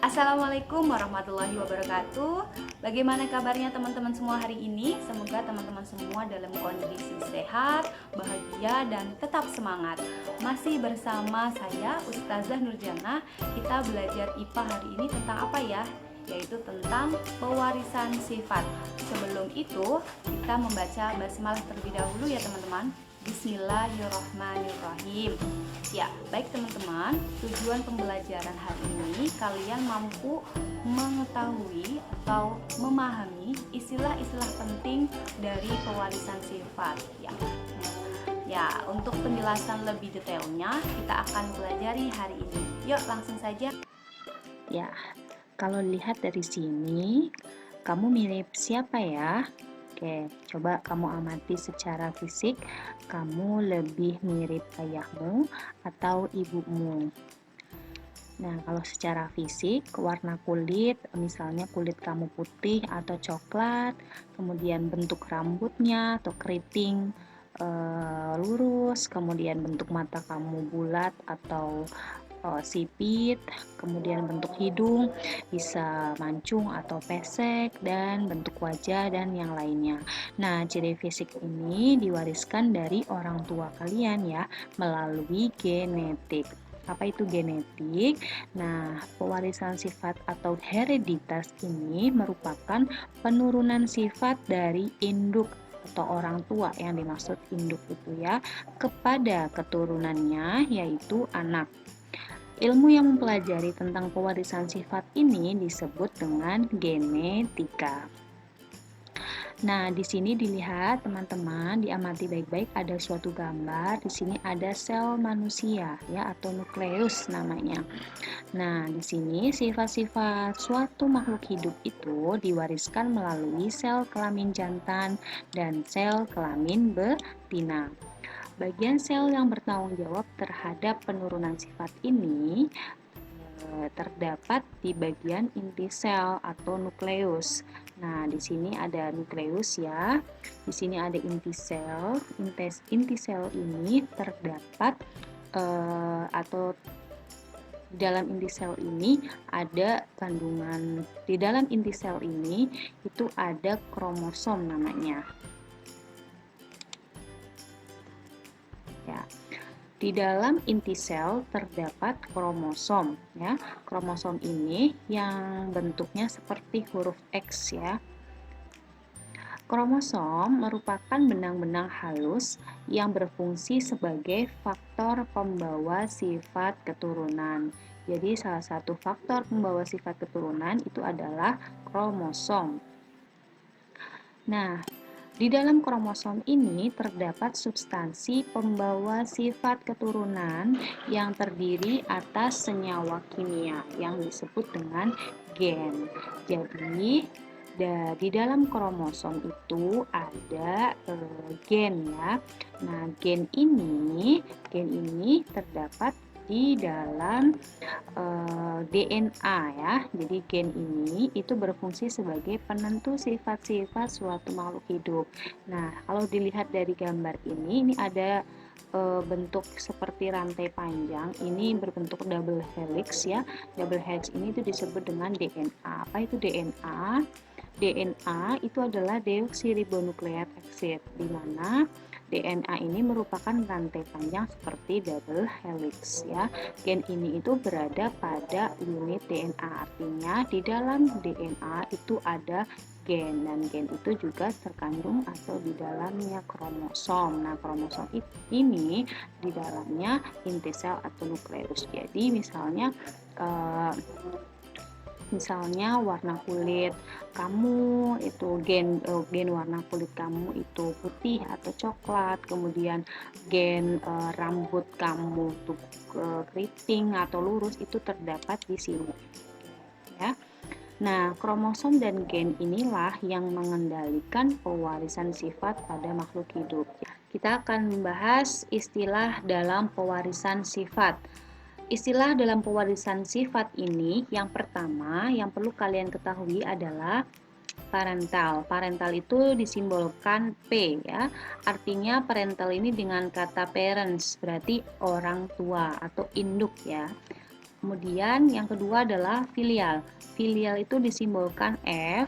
Assalamualaikum warahmatullahi wabarakatuh. Bagaimana kabarnya teman-teman semua hari ini? Semoga teman-teman semua dalam kondisi sehat, bahagia, dan tetap semangat. Masih bersama saya Ustazah Nurjana. Kita belajar IPA hari ini tentang apa ya? Yaitu tentang pewarisan sifat. Sebelum itu, kita membaca basmalah terlebih dahulu ya teman-teman. Bismillahirrahmanirrahim. Ya, baik teman-teman, tujuan pembelajaran hari ini kalian mampu mengetahui atau memahami istilah-istilah penting dari pewarisan sifat. Ya, untuk penjelasan lebih detailnya kita akan pelajari hari ini. Yuk, langsung saja. Ya, kalau lihat dari sini, kamu mirip siapa ya? Oke, coba kamu amati secara fisik, kamu lebih mirip ayahmu atau ibumu. Nah, kalau secara fisik, warna kulit, misalnya kulit kamu putih atau coklat, kemudian bentuk rambutnya atau keriting lurus, kemudian bentuk mata kamu bulat atau sipit, kemudian bentuk hidung bisa mancung atau pesek, dan bentuk wajah dan yang lainnya. Nah, ciri fisik ini diwariskan dari orang tua kalian ya, melalui genetik. Apa itu genetik? Nah, pewarisan sifat atau hereditas ini merupakan penurunan sifat dari induk atau orang tua, yang dimaksud induk itu ya, kepada keturunannya, yaitu anak. Ilmu yang mempelajari tentang pewarisan sifat ini disebut dengan genetika. Nah, di sini dilihat teman-teman, diamati baik-baik, ada suatu gambar. Di sini ada sel manusia ya, atau nukleus namanya. Nah, di sini sifat-sifat suatu makhluk hidup itu diwariskan melalui sel kelamin jantan dan sel kelamin betina. Bagian sel yang bertanggung jawab terhadap penurunan sifat ini terdapat di bagian inti sel atau nukleus. Nah, di sini ada nukleus ya. Di sini ada inti sel. Inti sel ini terdapat atau di dalam inti sel ini ada kandungan. Di dalam inti sel ini itu ada kromosom namanya. Ya. Di dalam inti sel terdapat kromosom ya. Kromosom ini yang bentuknya seperti huruf X ya. Kromosom merupakan benang-benang halus yang berfungsi sebagai faktor pembawa sifat keturunan. Jadi salah satu faktor pembawa sifat keturunan itu adalah kromosom. Nah, di dalam kromosom ini terdapat substansi pembawa sifat keturunan yang terdiri atas senyawa kimia yang disebut dengan gen. Jadi, di dalam kromosom itu ada gen ya. Nah, gen ini terdapat di dalam DNA ya. Jadi gen ini itu berfungsi sebagai penentu sifat-sifat suatu makhluk hidup. Nah, kalau dilihat dari gambar ini ada bentuk seperti rantai panjang. Ini berbentuk double helix ya. Double helix ini itu disebut dengan DNA. Apa itu DNA? DNA itu adalah deoksiribonukleat acid, di mana DNA ini merupakan rantai panjang seperti double helix ya. Gen ini itu berada pada unit DNA, artinya di dalam DNA itu ada gen, dan gen itu juga terkandung atau di dalamnya kromosom. Nah, kromosom ini di dalamnya inti sel atau nukleus. Jadi misalnya warna kulit kamu itu gen warna kulit kamu itu putih atau coklat, kemudian gen rambut kamu itu keriting atau lurus, itu terdapat di sini ya. Nah, kromosom dan gen inilah yang mengendalikan pewarisan sifat pada makhluk hidup. Kita akan membahas istilah dalam pewarisan sifat. Istilah dalam pewarisan sifat ini, yang pertama yang perlu kalian ketahui adalah parental. Parental itu disimbolkan P ya. Artinya parental ini dengan kata parents, berarti orang tua atau induk ya. Kemudian yang kedua adalah filial. Filial itu disimbolkan F,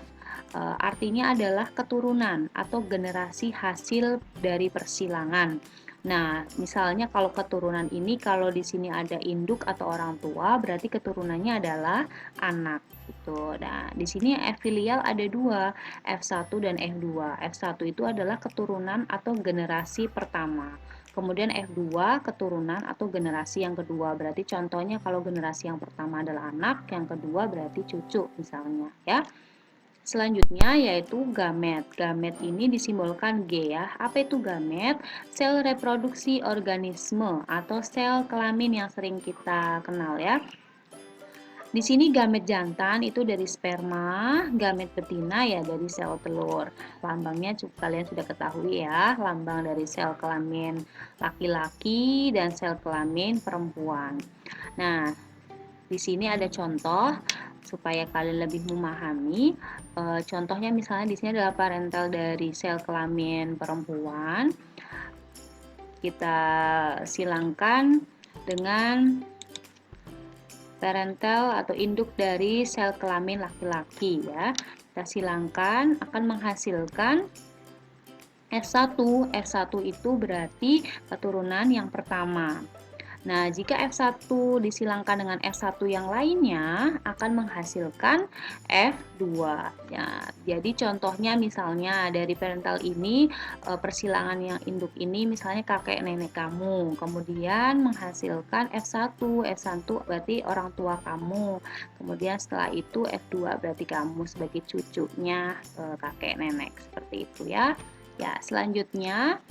artinya adalah keturunan atau generasi hasil dari persilangan. Nah, misalnya kalau keturunan ini, kalau di sini ada induk atau orang tua, berarti keturunannya adalah anak. Gitu. Nah, di sini F filial ada dua, F1 dan F2. F1 itu adalah keturunan atau generasi pertama. Kemudian F2 keturunan atau generasi yang kedua. Berarti contohnya kalau generasi yang pertama adalah anak, yang kedua berarti cucu misalnya ya. Selanjutnya yaitu gamet. Gamet ini disimbolkan G ya. Apa itu gamet? Sel reproduksi organisme atau sel kelamin yang sering kita kenal ya. Di sini gamet jantan itu dari sperma, gamet betina ya dari sel telur. Lambangnya kalian sudah ketahui ya, lambang dari sel kelamin laki-laki dan sel kelamin perempuan. Nah, di sini ada contoh supaya kalian lebih memahami. Contohnya misalnya di sini adalah parental dari sel kelamin perempuan. Kita silangkan dengan parental atau induk dari sel kelamin laki-laki ya. Kita silangkan akan menghasilkan F1. F1 itu berarti keturunan yang pertama. Nah, jika F1 disilangkan dengan F1 yang lainnya akan menghasilkan F2. Ya, jadi contohnya misalnya dari parental ini persilangan yang induk ini misalnya kakek nenek kamu, kemudian menghasilkan F1. F1 berarti orang tua kamu. Kemudian setelah itu F2 berarti kamu sebagai cucunya kakek nenek seperti itu ya. Ya, selanjutnya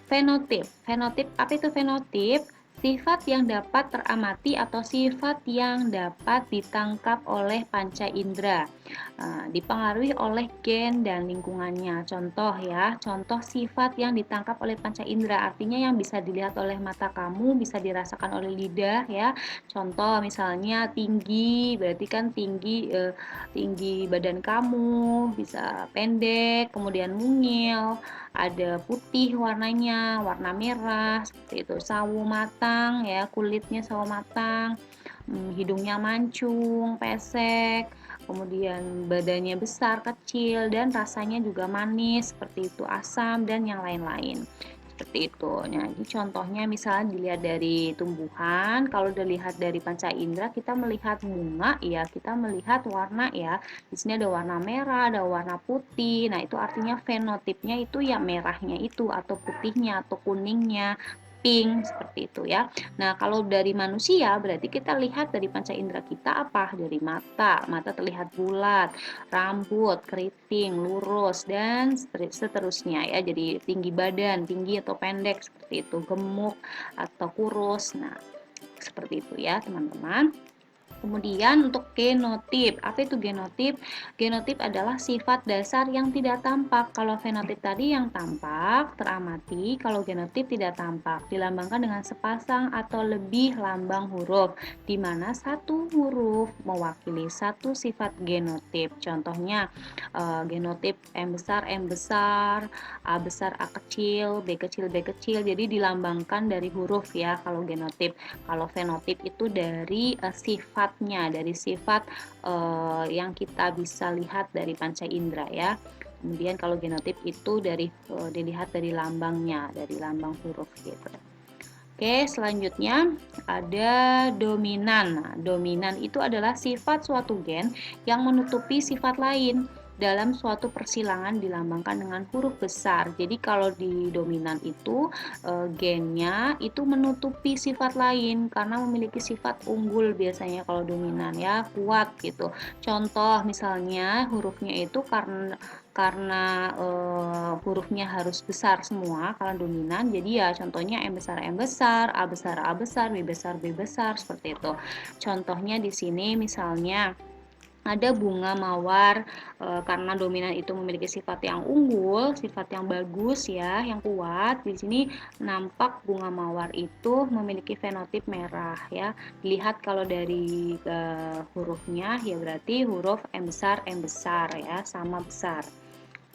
fenotip. Fenotip apa itu fenotip? Sifat yang dapat teramati atau sifat yang dapat ditangkap oleh panca indera, dipengaruhi oleh gen dan lingkungannya. Contoh ya, contoh sifat yang ditangkap oleh panca indera artinya yang bisa dilihat oleh mata kamu, bisa dirasakan oleh lidah ya. Contoh misalnya tinggi, berarti kan tinggi badan kamu, bisa pendek, kemudian mungil, ada putih warnanya, warna merah seperti itu, sawo matang ya, kulitnya sawo matang, hidungnya mancung, pesek, kemudian badannya besar, kecil, dan rasanya juga manis seperti itu, asam dan yang lain-lain. Seperti itu. Nah, ini contohnya misalnya dilihat dari tumbuhan, kalau dilihat dari panca indera kita melihat bunga ya, kita melihat warna ya. Di sini ada warna merah, ada warna putih. Nah, itu artinya fenotipnya itu ya merahnya itu atau putihnya atau kuningnya, pink seperti itu ya. Nah, kalau dari manusia berarti kita lihat dari panca indera kita apa? Dari mata. Mata terlihat bulat, rambut, keriting, lurus dan seterusnya ya. Jadi tinggi badan, tinggi atau pendek seperti itu, gemuk atau kurus. Nah, seperti itu ya, teman-teman. Kemudian untuk genotip, apa itu genotip? Genotip adalah sifat dasar yang tidak tampak. Kalau fenotip tadi yang tampak, teramati. Kalau genotip tidak tampak, dilambangkan dengan sepasang atau lebih lambang huruf, di mana satu huruf mewakili satu sifat genotip. Contohnya genotip M besar, A besar, A kecil, B kecil, B kecil. Jadi dilambangkan dari huruf ya kalau genotip. Kalau fenotip itu dari sifatnya, dari sifat yang kita bisa lihat dari panca indera ya. Kemudian kalau genotip itu dari dilihat dari lambangnya, dari lambang huruf gitu. Oke, selanjutnya ada dominan. Nah, dominan itu adalah sifat suatu gen yang menutupi sifat lain dalam suatu persilangan dilambangkan dengan huruf besar. Jadi kalau di dominan itu gennya itu menutupi sifat lain karena memiliki sifat unggul biasanya kalau dominan ya, kuat gitu. Contoh misalnya hurufnya itu karena hurufnya harus besar semua kalau dominan, jadi ya contohnya M besar, A besar, B besar seperti itu. Contohnya di sini misalnya ada bunga mawar karena dominan itu memiliki sifat yang unggul, sifat yang bagus ya, yang kuat. Di sini nampak bunga mawar itu memiliki fenotip merah ya. Dilihat kalau dari hurufnya ya berarti huruf M besar ya, sama besar.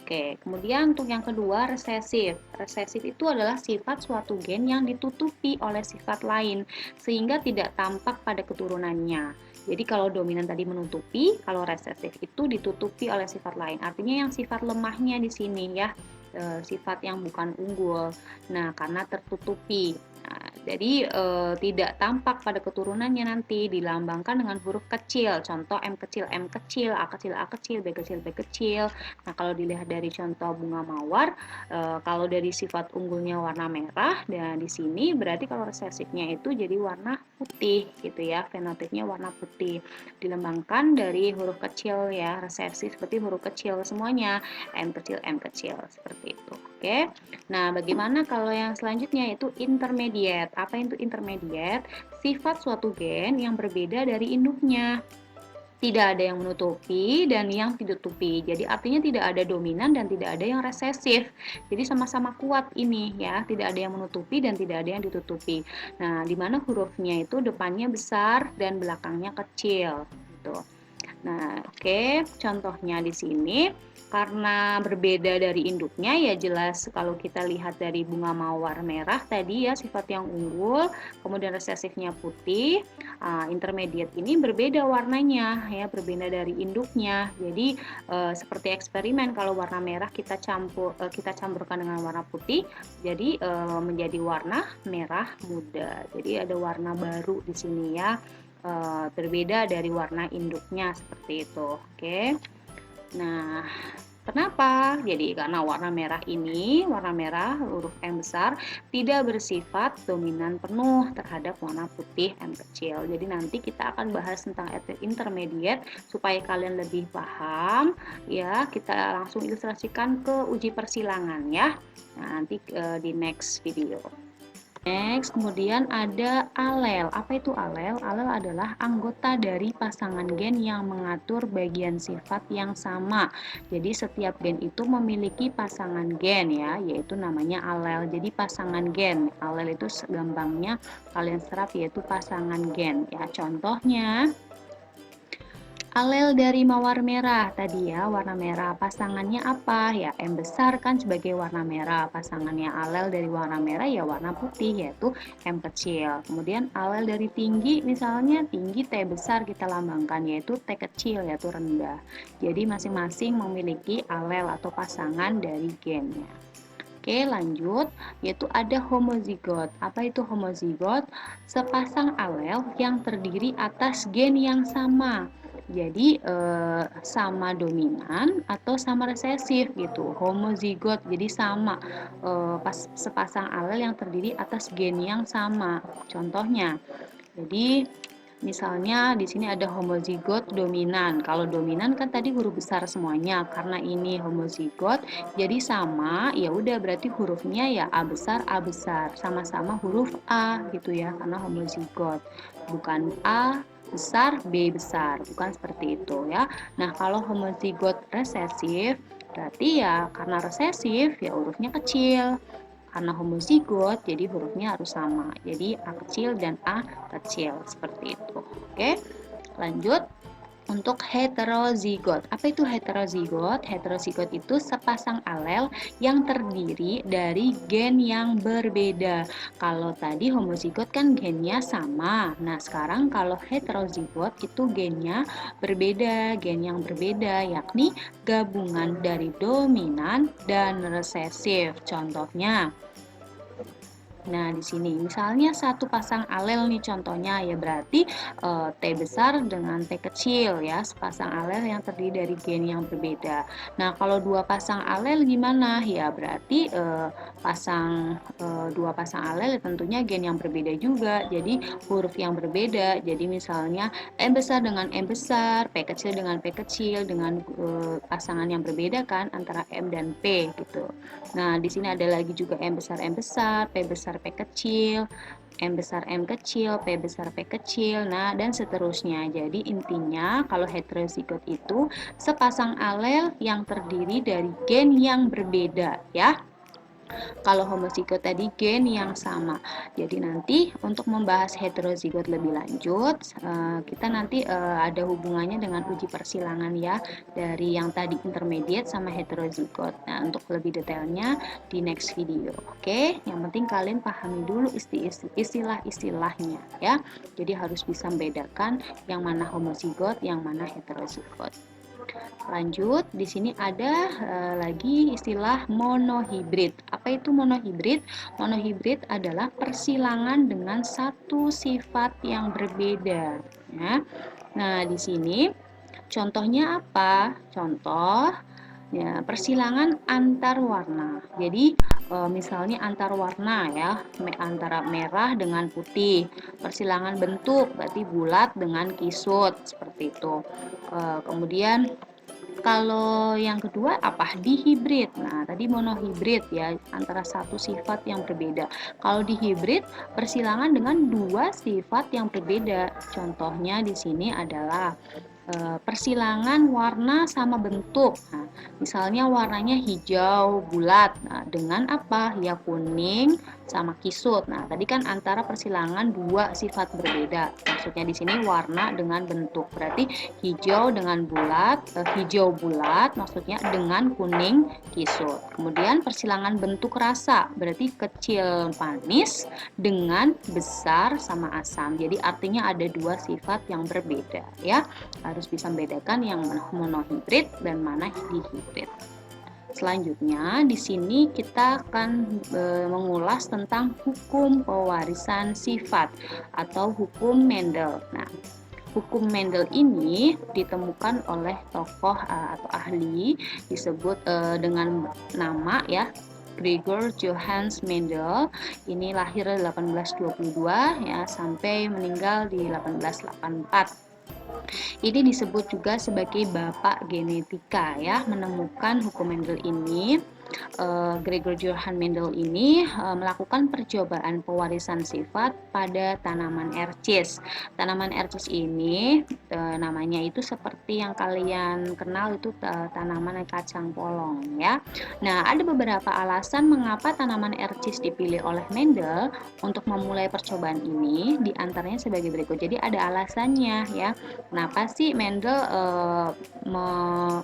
Oke, kemudian untuk yang kedua, resesif. Resesif itu adalah sifat suatu gen yang ditutupi oleh sifat lain, sehingga tidak tampak pada keturunannya. Jadi kalau dominan tadi menutupi, kalau resesif itu ditutupi oleh sifat lain. Artinya yang sifat lemahnya di sini ya, sifat yang bukan unggul. Nah, karena tertutupi. Nah, jadi tidak tampak pada keturunannya nanti dilambangkan dengan huruf kecil. Contoh M kecil, M kecil, A kecil, A kecil, B kecil, B kecil. Nah, kalau dilihat dari contoh bunga mawar, kalau dari sifat unggulnya warna merah, dan di sini berarti kalau resesifnya itu jadi warna putih gitu ya, fenotipnya warna putih. Dilambangkan dari huruf kecil ya, resesif seperti huruf kecil semuanya, M kecil seperti itu. Oke. Nah, bagaimana kalau yang selanjutnya yaitu intermediate? Apa itu intermediate? Sifat suatu gen yang berbeda dari induknya. Tidak ada yang menutupi dan yang ditutupi. Jadi artinya tidak ada dominan dan tidak ada yang resesif. Jadi sama-sama kuat ini ya, tidak ada yang menutupi dan tidak ada yang ditutupi. Nah, di mana hurufnya itu depannya besar dan belakangnya kecil gitu. Nah, oke, contohnya di sini karena berbeda dari induknya ya jelas kalau kita lihat dari bunga mawar merah tadi ya sifat yang unggul, kemudian resesifnya putih, intermediate ini berbeda warnanya ya, berbeda dari induknya. Jadi seperti eksperimen kalau warna merah kita campurkan dengan warna putih, jadi menjadi warna merah muda. Jadi ada warna baru di sini ya. Berbeda dari warna induknya seperti itu. Oke. Nah, kenapa? Jadi karena warna merah ini, warna merah huruf M besar tidak bersifat dominan penuh terhadap warna putih M kecil. Jadi nanti kita akan bahas tentang intermediate supaya kalian lebih paham ya. Kita langsung ilustrasikan ke uji persilangan ya. Nah, nanti di next video. Next, kemudian ada alel. Apa itu alel? Alel adalah anggota dari pasangan gen yang mengatur bagian sifat yang sama. Jadi setiap gen itu memiliki pasangan gen ya, yaitu namanya alel. Jadi pasangan gen. Alel itu gampangnya kalian serap yaitu pasangan gen ya. Contohnya alel dari mawar merah tadi ya, warna merah. Pasangannya apa? Ya, M besar kan sebagai warna merah. Pasangannya alel dari warna merah ya warna putih yaitu M kecil. Kemudian alel dari tinggi misalnya tinggi T besar kita lambangkan yaitu T kecil yaitu rendah. Jadi masing-masing memiliki alel atau pasangan dari gennya. Oke, lanjut, yaitu ada homozigot. Apa itu homozigot? Sepasang alel yang terdiri atas gen yang sama. Jadi sama dominan atau sama resesif gitu. Homozigot jadi sama sepasang alel yang terdiri atas gen yang sama. Contohnya, jadi misalnya di sini ada homozigot dominan. Kalau dominan kan tadi huruf besar semuanya. Karena ini homozigot, jadi sama. Ya udah berarti hurufnya ya A besar, sama-sama huruf A gitu ya. Karena homozigot. Bukan A besar, B besar. Bukan seperti itu ya. Nah, kalau homozigot resesif, berarti ya karena resesif ya hurufnya kecil. Karena homozigot, jadi hurufnya harus sama. Jadi A kecil dan A kecil, seperti itu. Oke, lanjut. Untuk heterozigot. Apa itu heterozigot? Heterozigot itu sepasang alel yang terdiri dari gen yang berbeda. Kalau tadi homozigot kan gennya sama. Nah, sekarang kalau heterozigot itu gennya berbeda, gen yang berbeda yakni gabungan dari dominan dan resesif. Contohnya, nah, di sini misalnya satu pasang alel nih contohnya ya berarti T besar dengan T kecil ya, sepasang alel yang terdiri dari gen yang berbeda. Nah, kalau dua pasang alel gimana? Ya berarti dua pasang alel tentunya gen yang berbeda juga. Jadi huruf yang berbeda. Jadi misalnya M besar dengan M besar, P kecil dengan P kecil dengan pasangan yang berbeda kan antara M dan P gitu. Nah, di sini ada lagi juga M besar, P besar, P kecil, M besar, M kecil, P besar, P kecil, nah dan seterusnya. Jadi intinya kalau heterozigot itu sepasang alel yang terdiri dari gen yang berbeda ya. Kalau homozigot tadi gen yang sama. Jadi nanti untuk membahas heterozigot lebih lanjut, kita nanti ada hubungannya dengan uji persilangan ya, dari yang tadi intermediate sama heterozigot. Nah, untuk lebih detailnya di next video. Oke, yang penting kalian pahami dulu istilah-istilahnya ya. Jadi harus bisa membedakan yang mana homozigot, yang mana heterozigot. Lanjut, di sini ada lagi istilah monohibrid. Apa itu monohibrid? Monohibrid adalah persilangan dengan satu sifat yang berbeda. Ya. Nah, di sini contohnya apa? Contoh ya, persilangan antar warna. Jadi misalnya antar warna ya, antara merah dengan putih. Persilangan bentuk berarti bulat dengan kisut seperti itu. Kemudian kalau yang kedua apa? Dihibrid. Nah, tadi monohibrid ya, antara satu sifat yang berbeda. Kalau dihibrid, persilangan dengan dua sifat yang berbeda. Contohnya di sini adalah persilangan warna sama bentuk. Nah, misalnya warnanya hijau bulat, nah, dengan apa? Ya kuning sama kisut. Nah, tadi kan antara persilangan dua sifat berbeda. Maksudnya di sini warna dengan bentuk. Berarti hijau dengan bulat, hijau bulat maksudnya dengan kuning kisut. Kemudian persilangan bentuk rasa, berarti kecil manis dengan besar sama asam. Jadi artinya ada dua sifat yang berbeda ya. Harus bisa membedakan yang monohibrid dan mana dihibrid. Selanjutnya di sini kita akan mengulas tentang hukum pewarisan sifat atau hukum Mendel. Nah, hukum Mendel ini ditemukan oleh tokoh atau ahli disebut dengan nama ya, Gregor Johannes Mendel. Ini lahir 1822 ya sampai meninggal di 1884. Ini disebut juga sebagai bapak genetika ya, menemukan hukum Mendel ini. Gregor Johann Mendel ini melakukan percobaan pewarisan sifat pada tanaman ercis. Tanaman ercis ini namanya itu seperti yang kalian kenal itu tanaman kacang polong ya. Nah, ada beberapa alasan mengapa tanaman ercis dipilih oleh Mendel untuk memulai percobaan ini, di antaranya sebagai berikut. Jadi ada alasannya ya. Kenapa sih Mendel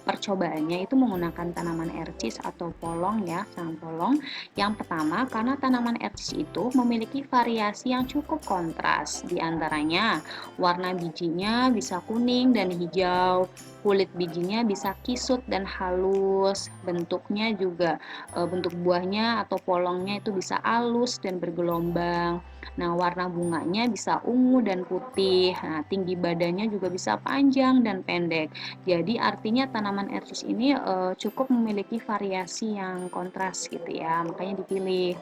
percobaannya itu menggunakan tanaman ercis atau polong ya, sarang polong. Yang pertama, karena tanaman ercis itu memiliki variasi yang cukup kontras. Di antaranya, warna bijinya bisa kuning dan hijau, kulit bijinya bisa kisut dan halus, bentuknya juga bentuk buahnya atau polongnya itu bisa halus dan bergelombang. Nah, warna bunganya bisa ungu dan putih. Nah, tinggi badannya juga bisa panjang dan pendek. Jadi artinya tanaman ercis ini cukup memiliki variasi yang kontras gitu ya, makanya dipilih.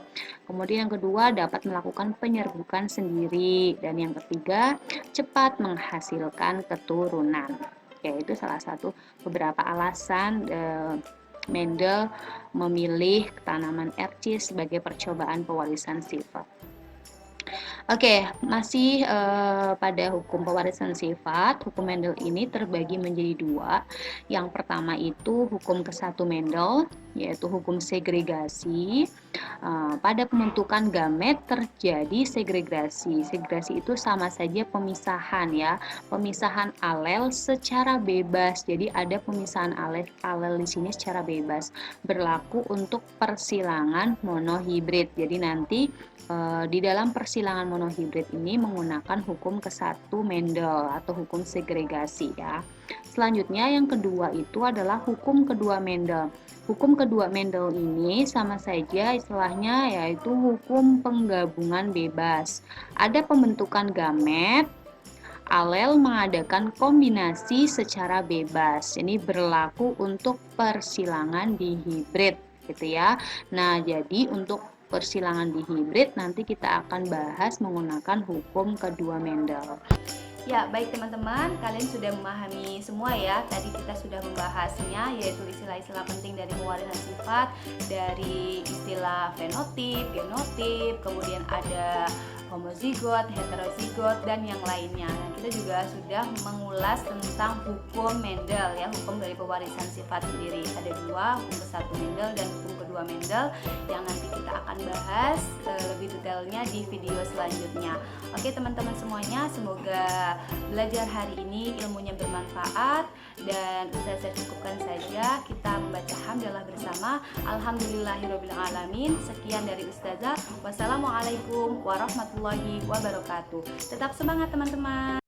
Kemudian yang kedua, dapat melakukan penyerbukan sendiri, dan yang ketiga, cepat menghasilkan keturunan. Oke, itu salah satu beberapa alasan Mendel memilih tanaman ercis sebagai percobaan pewarisan sifat. Oke, masih pada hukum pewarisan sifat, hukum Mendel ini terbagi menjadi dua. Yang pertama itu hukum ke-1 Mendel, yaitu hukum segregasi. Pada pembentukan gamet terjadi segregasi. Segregasi itu sama saja pemisahan ya, pemisahan alel secara bebas. Jadi ada pemisahan alel di sini secara bebas. Berlaku untuk persilangan monohibrid. Jadi nanti di dalam persilangan monohibrid ini menggunakan hukum ke-1 Mendel atau hukum segregasi ya. Selanjutnya yang kedua itu adalah hukum kedua Mendel. Hukum kedua Mendel ini sama saja istilahnya yaitu hukum penggabungan bebas. Ada pembentukan gamet, alel mengadakan kombinasi secara bebas. Ini berlaku untuk persilangan dihibrid gitu ya. Nah, jadi untuk persilangan dihibrid nanti kita akan bahas menggunakan hukum kedua Mendel. Ya, baik teman-teman, kalian sudah memahami semua ya. Tadi kita sudah membahasnya, yaitu istilah-istilah penting dari pewarisan sifat, dari istilah fenotip, genotip, kemudian ada homozigot, heterozigot, dan yang lainnya. Nah, kita juga sudah mengulas tentang hukum Mendel ya, hukum dari pewarisan sifat sendiri. Ada dua, hukum ke-1 Mendel dan hukum kedua Mendel, yang nanti kita akan bahas lebih detailnya di video selanjutnya. Oke teman-teman semuanya, semoga belajar hari ini ilmunya bermanfaat, dan saya cukupkan saja kita membaca hamdalah bersama. Alhamdulillahirobbilalamin. Sekian dari Ustazah. Wassalamualaikum warahmatullahi wabarakatuh. Tetap semangat teman-teman.